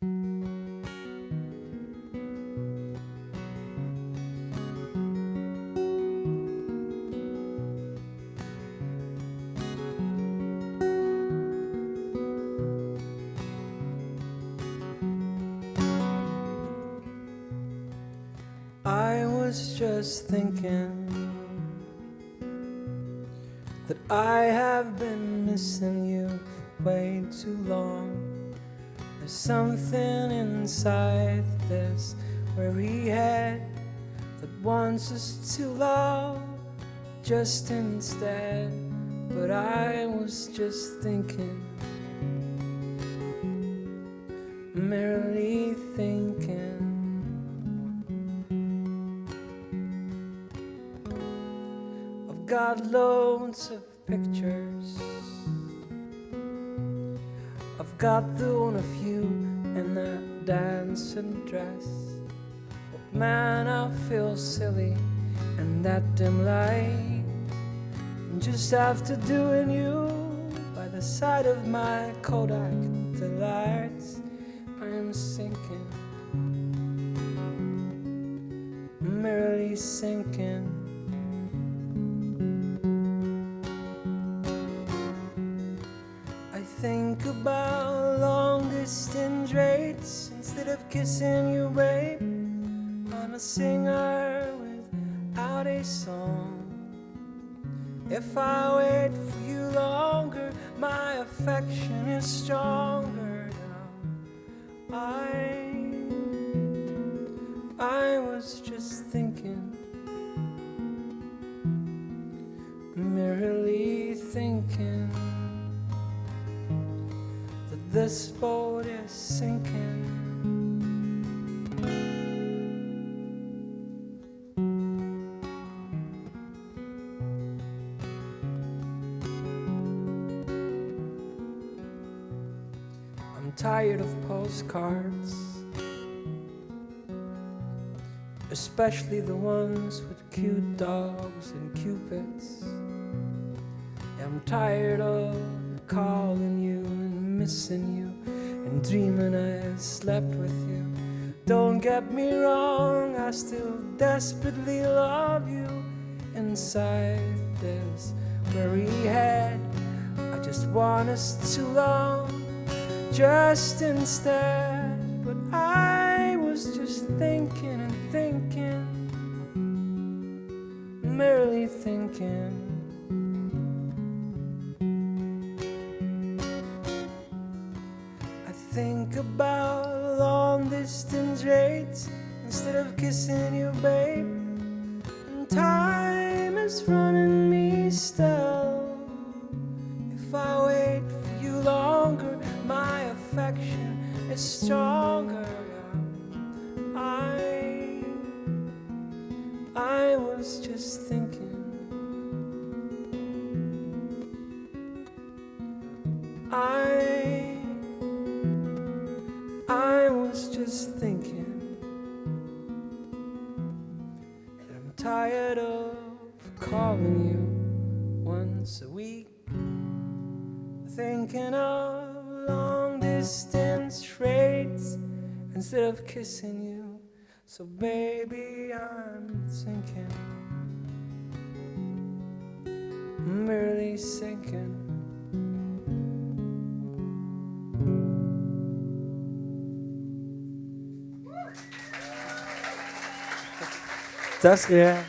I was just thinking that I have been missing you way too long. There's something inside this weary head that wants us to love just instead. But I was just thinking, merely thinking. I've got loads of pictures. I've got the one of you in that dancing dress. But man, I feel silly in that dim light. And just after doing you by the side of my Kodak delights, I am sinking, merely sinking. I think about long distance rates instead of kissing you, babe. I'm a singer without a song. If I wait for you longer, my affection is stronger now. I was just thinking, merely thinking, that this boat is sinking. I'm tired of postcards, especially the ones with cute dogs and cupids. I'm tired of calling you and missing you and dreaming I slept with you. Don't get me wrong, I still desperately love you. Inside this weary head, I just want us to love just instead. But I was just thinking and thinking, merely thinking. I think about long distance rates instead of kissing you, babe. And time is running me still. If I wait for you longer, my affection is stronger. I was just thinking, I was just thinking that I'm tired of calling you once a week, thinking of long distance rates instead of kissing you. So baby, I'm sinking, merely sinking. Tak skal I have.